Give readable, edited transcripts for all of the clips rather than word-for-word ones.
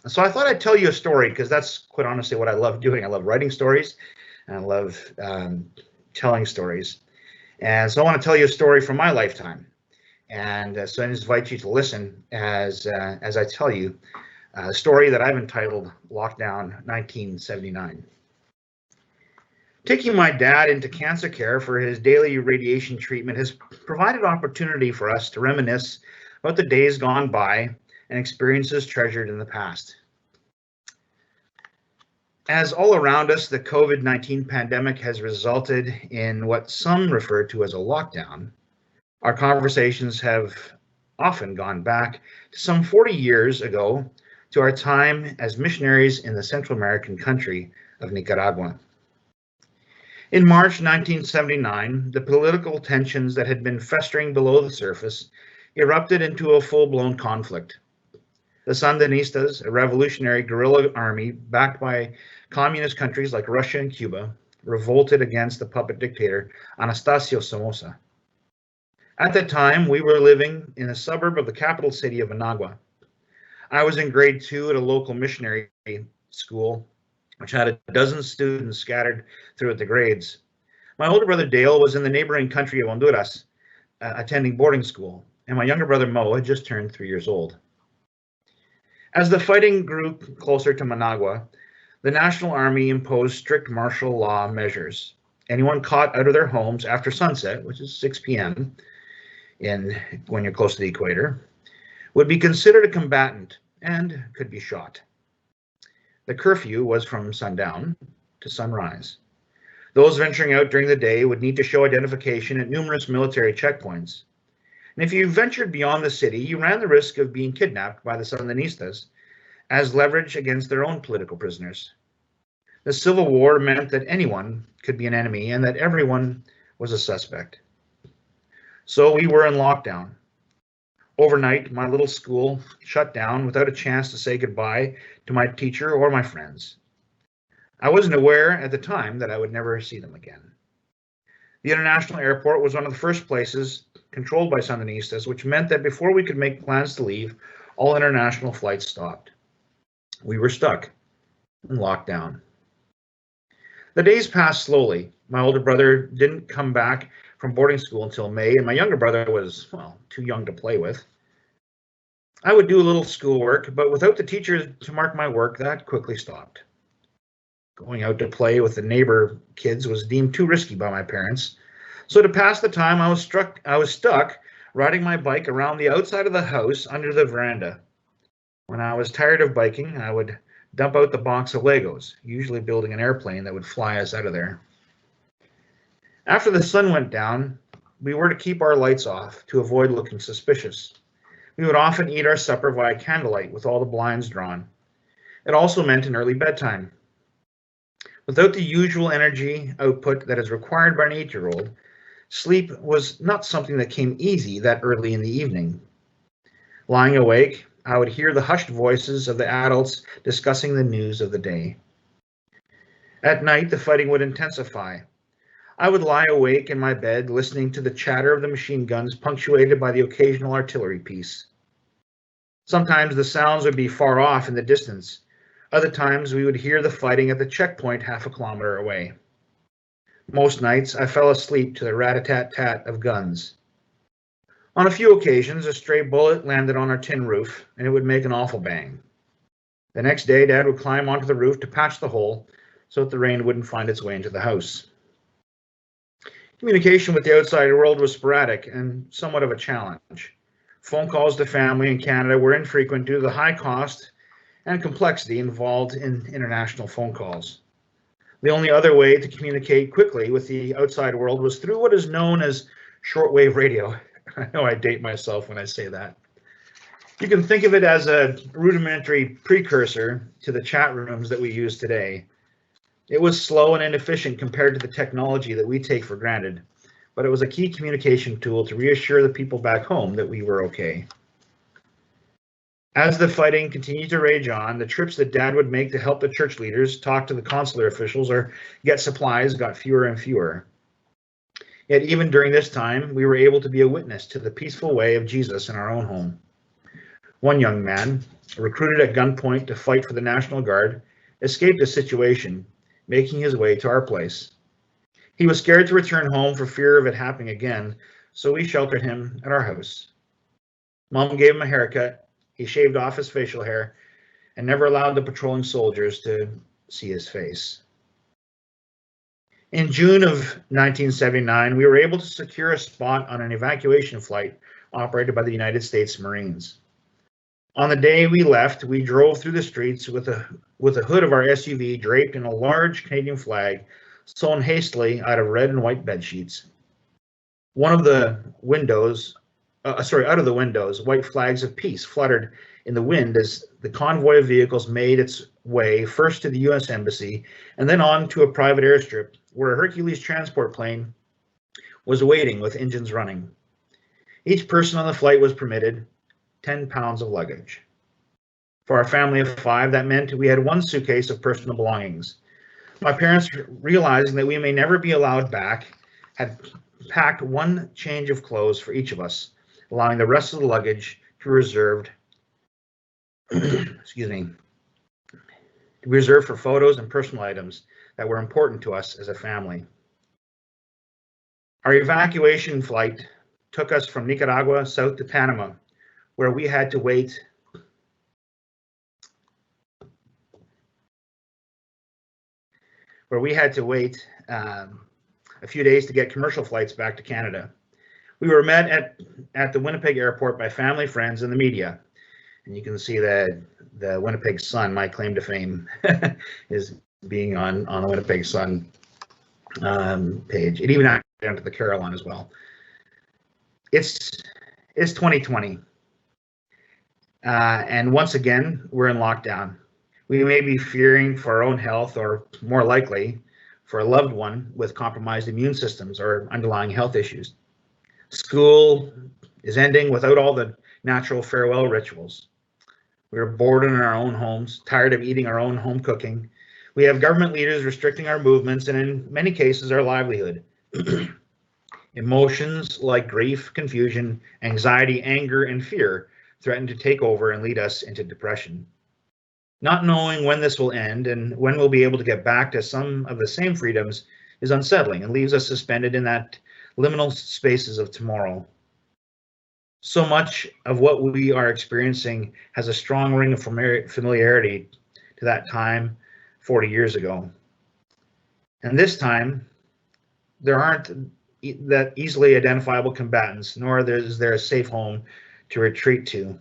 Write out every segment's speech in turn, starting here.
So I thought I'd tell you a story because that's quite honestly what I love doing. I love writing stories and I love telling stories. And so I want to tell you a story from my lifetime. And so I invite you to listen as I tell you a story that I've entitled Lockdown 1979. Taking my dad into cancer care for his daily radiation treatment has provided opportunity for us to reminisce about the days gone by and experiences treasured in the past. As all around us, the COVID-19 pandemic has resulted in what some refer to as a lockdown. Our conversations have often gone back to some 40 years ago to our time as missionaries in the Central American country of Nicaragua. In March 1979, the political tensions that had been festering below the surface erupted into a full-blown conflict. The Sandinistas, a revolutionary guerrilla army backed by communist countries like Russia and Cuba, revolted against the puppet dictator Anastasio Somoza. At that time, we were living in a suburb of the capital city of Managua. I was in grade 2 at a local missionary school, which had a dozen students scattered throughout the grades. My older brother Dale was in the neighboring country of Honduras, attending boarding school, and my younger brother Mo had just turned 3 years old. As the fighting grew closer to Managua, the National Army imposed strict martial law measures. Anyone caught out of their homes after sunset, which is 6 p.m. When you're close to the equator, would be considered a combatant and could be shot. The curfew was from sundown to sunrise. Those venturing out during the day would need to show identification at numerous military checkpoints. And if you ventured beyond the city, you ran the risk of being kidnapped by the Sandinistas as leverage against their own political prisoners. The Civil War meant that anyone could be an enemy and that everyone was a suspect. So we were in lockdown. Overnight, my little school shut down without a chance to say goodbye to my teacher or my friends. I wasn't aware at the time that I would never see them again. The international airport was one of the first places controlled by Sandinistas, which meant that before we could make plans to leave, all international flights stopped. We were stuck in lockdown. The days passed slowly. My older brother didn't come back from boarding school until May, and my younger brother was, well, too young to play with. I would do a little schoolwork, but without the teacher to mark my work, that quickly stopped. Going out to play with the neighbor kids was deemed too risky by my parents. So to pass the time, I was stuck riding my bike around the outside of the house under the veranda. When I was tired of biking, I would dump out the box of Legos, usually building an airplane that would fly us out of there. After the sun went down, we were to keep our lights off to avoid looking suspicious. We would often eat our supper via candlelight with all the blinds drawn. It also meant an early bedtime. Without the usual energy output that is required by an 8-year-old, sleep was not something that came easy that early in the evening. Lying awake, I would hear the hushed voices of the adults discussing the news of the day. At night, the fighting would intensify. I would lie awake in my bed listening to the chatter of the machine guns punctuated by the occasional artillery piece. Sometimes the sounds would be far off in the distance. Other times we would hear the fighting at the checkpoint half a kilometer away. Most nights I fell asleep to the rat-a-tat-tat of guns. On a few occasions, a stray bullet landed on our tin roof and it would make an awful bang. The next day, Dad would climb onto the roof to patch the hole so that the rain wouldn't find its way into the house. Communication with the outside world was sporadic and somewhat of a challenge. Phone calls to family in Canada were infrequent due to the high cost and complexity involved in international phone calls. The only other way to communicate quickly with the outside world was through what is known as shortwave radio. I know I date myself when I say that. You can think of it as a rudimentary precursor to the chat rooms that we use today. It was slow and inefficient compared to the technology that we take for granted, but it was a key communication tool to reassure the people back home that we were okay. As the fighting continued to rage on, the trips that Dad would make to help the church leaders, talk to the consular officials, or get supplies got fewer and fewer. Yet even during this time, we were able to be a witness to the peaceful way of Jesus in our own home. One young man, recruited at gunpoint to fight for the National Guard, escaped the situation, making his way to our place. He was scared to return home for fear of it happening again, so we sheltered him at our house. Mom gave him a haircut, he shaved off his facial hair, and never allowed the patrolling soldiers to see his face. In June of 1979, we were able to secure a spot on an evacuation flight operated by the United States Marines. On the day we left, we drove through the streets with the hood of our SUV draped in a large Canadian flag sewn hastily out of red and white bed sheets. Out of the windows, white flags of peace fluttered in the wind as the convoy of vehicles made its way first to the U.S. Embassy and then on to a private airstrip where a Hercules transport plane was waiting with engines running. Each person on the flight was permitted 10 pounds of luggage. For our family of 5, that meant we had 1 suitcase of personal belongings. My parents, realizing that we may never be allowed back, had packed 1 change of clothes for each of us, allowing the rest of the luggage to be reserved for photos and personal items that were important to us as a family. Our evacuation flight took us from Nicaragua south to Panama, where we had to wait a few days to get commercial flights back to Canada. We were met at the Winnipeg airport by family, friends, and the media. And you can see that the Winnipeg Sun, my claim to fame, is being on the Winnipeg Sun page. It even acted down to the Carillon as well. It's 2020. And once again, we're in lockdown. We may be fearing for our own health, or more likely for a loved one with compromised immune systems or underlying health issues. School is ending without all the natural farewell rituals. We are bored in our own homes, tired of eating our own home cooking. We have government leaders restricting our movements and in many cases our livelihood. Emotions like grief, confusion, anxiety, anger, and fear threaten to take over and lead us into depression. Not knowing when this will end and when we'll be able to get back to some of the same freedoms is unsettling and leaves us suspended in that liminal spaces of tomorrow. So much of what we are experiencing has a strong ring of familiarity to that time 40 years ago. And this time, there aren't that easily identifiable combatants, nor is there a safe home to retreat to.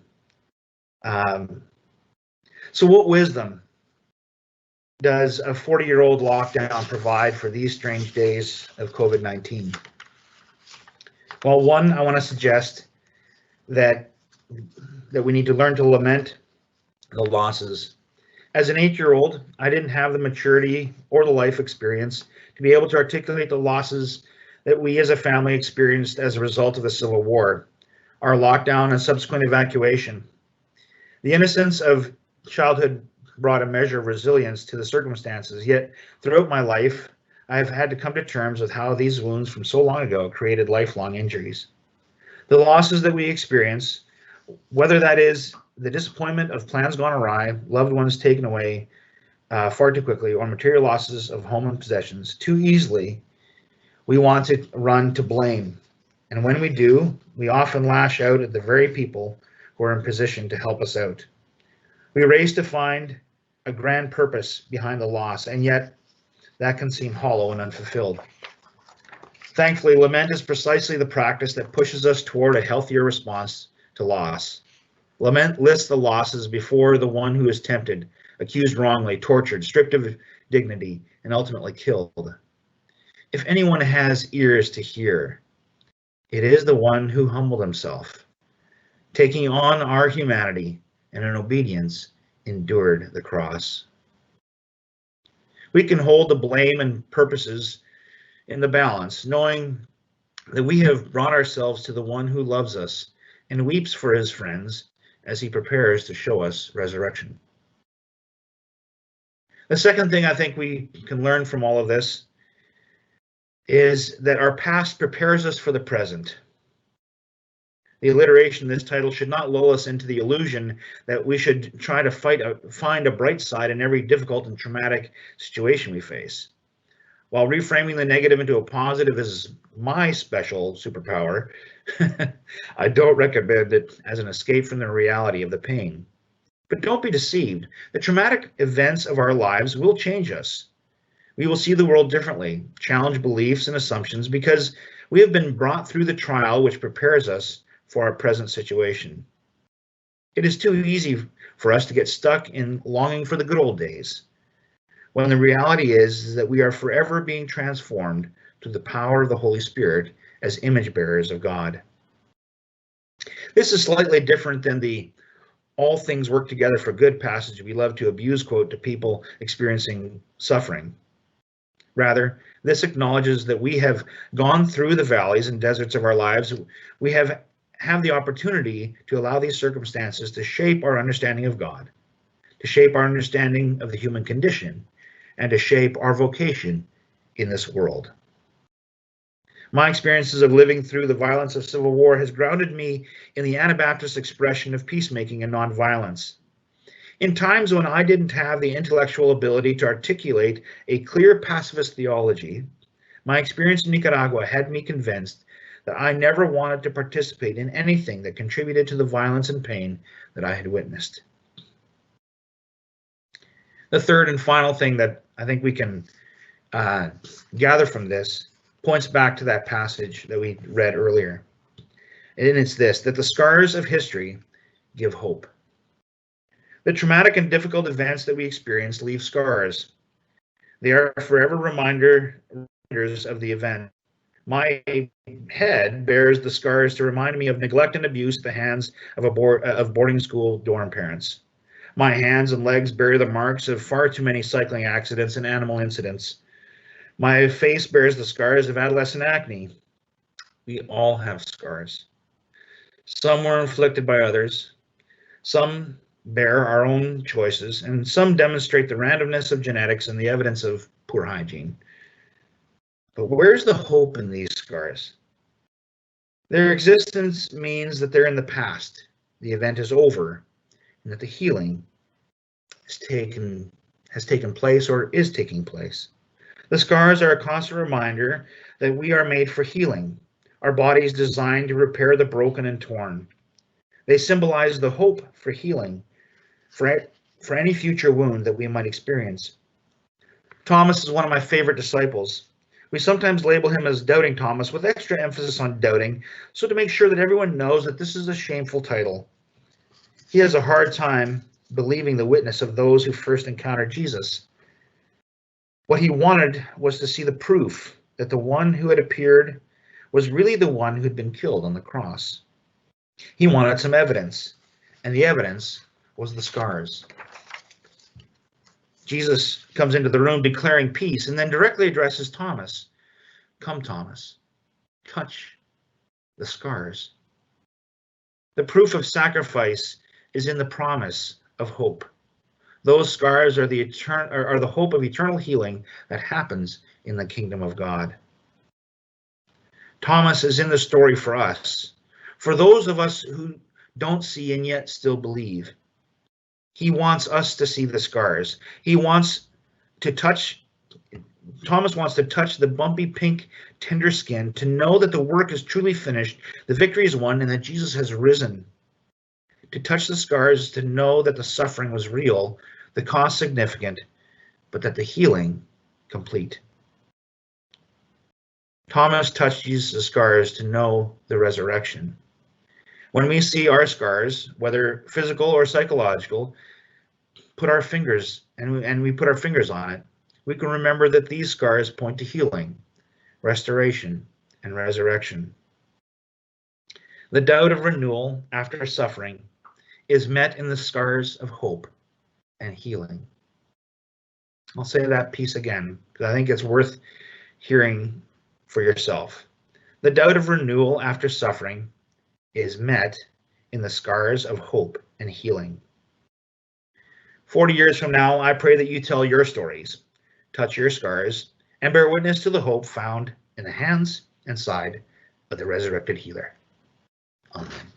So what wisdom does a 40-year-old lockdown provide for these strange days of COVID-19? Well, one, I want to suggest that we need to learn to lament the losses. As an 8-year-old, I didn't have the maturity or the life experience to be able to articulate the losses that we as a family experienced as a result of the Civil War, our lockdown and subsequent evacuation. The innocence of childhood brought a measure of resilience to the circumstances, yet throughout my life, I have had to come to terms with how these wounds from so long ago created lifelong injuries. The losses that we experience, whether that is the disappointment of plans gone awry, loved ones taken away far too quickly, or material losses of home and possessions too easily, we want to run to blame. And when we do, we often lash out at the very people who are in position to help us out. We race to find a grand purpose behind the loss, and yet that can seem hollow and unfulfilled. Thankfully, lament is precisely the practice that pushes us toward a healthier response to loss. Lament lists the losses before the one who is tempted, accused wrongly, tortured, stripped of dignity, and ultimately killed. If anyone has ears to hear, it is the one who humbled himself, taking on our humanity and in obedience endured the cross. We can hold the blame and purposes in the balance, knowing that we have brought ourselves to the one who loves us and weeps for his friends as he prepares to show us resurrection. The second thing I think we can learn from all of this is that our past prepares us for the present. The alliteration of this title should not lull us into the illusion that we should try to find a bright side in every difficult and traumatic situation we face. While reframing the negative into a positive is my special superpower, I don't recommend it as an escape from the reality of the pain. But don't be deceived. The traumatic events of our lives will change us. We will see the world differently, challenge beliefs and assumptions because we have been brought through the trial which prepares us for our present situation. It is too easy for us to get stuck in longing for the good old days, when the reality is that we are forever being transformed through the power of the Holy Spirit as image bearers of God. This is slightly different than the all things work together for good passage we love to abuse quote to people experiencing suffering. Rather, this acknowledges that we have gone through the valleys and deserts of our lives. We have the opportunity to allow these circumstances to shape our understanding of God, to shape our understanding of the human condition, and to shape our vocation in this world. My experiences of living through the violence of civil war has grounded me in the Anabaptist expression of peacemaking and nonviolence. In times when I didn't have the intellectual ability to articulate a clear pacifist theology, my experience in Nicaragua had me convinced that I never wanted to participate in anything that contributed to the violence and pain that I had witnessed. The third and final thing that I think we can gather from this points back to that passage that we read earlier. And it's this, that the scars of history give hope. The traumatic and difficult events that we experience leave scars. They are forever reminders of the event. My head bears the scars to remind me of neglect and abuse at the hands of boarding school dorm parents. My hands and legs bear the marks of far too many cycling accidents and animal incidents. My face bears the scars of adolescent acne. We all have scars. Some were inflicted by others. Some bear our own choices, and some demonstrate the randomness of genetics and the evidence of poor hygiene. But where's the hope in these scars? Their existence means that they're in the past. The event is over, and that the healing has taken place or is taking place. The scars are a constant reminder that we are made for healing. Our bodies designed to repair the broken and torn. They symbolize the hope for healing for any future wound that we might experience. Thomas is one of my favorite disciples. We sometimes label him as Doubting Thomas with extra emphasis on doubting, so to make sure that everyone knows that this is a shameful title. He has a hard time believing the witness of those who first encountered Jesus. What he wanted was to see the proof that the one who had appeared was really the one who had been killed on the cross. He wanted some evidence, and the evidence was the scars. Jesus comes into the room declaring peace and then directly addresses Thomas. Come, Thomas, touch the scars. The proof of sacrifice is in the promise of hope. Those scars are the hope of eternal healing that happens in the kingdom of God. Thomas is in the story for us, for those of us who don't see and yet still believe. He wants us to see the scars. Thomas wants to touch the bumpy pink tender skin to know that the work is truly finished, the victory is won, and that Jesus has risen. To touch the scars, to know that the suffering was real, the cost significant, but that the healing complete. Thomas touched Jesus' scars to know the resurrection. When we see our scars, whether physical or psychological, put our fingers and we put our fingers on it, we can remember that these scars point to healing, restoration, and resurrection. The doubt of renewal after suffering is met in the scars of hope and healing. I'll say that piece again, because I think it's worth hearing for yourself. The doubt of renewal after suffering is met in the scars of hope and healing. 40 years from now, I pray that you tell your stories, touch your scars, and bear witness to the hope found in the hands and side of the resurrected healer. Amen.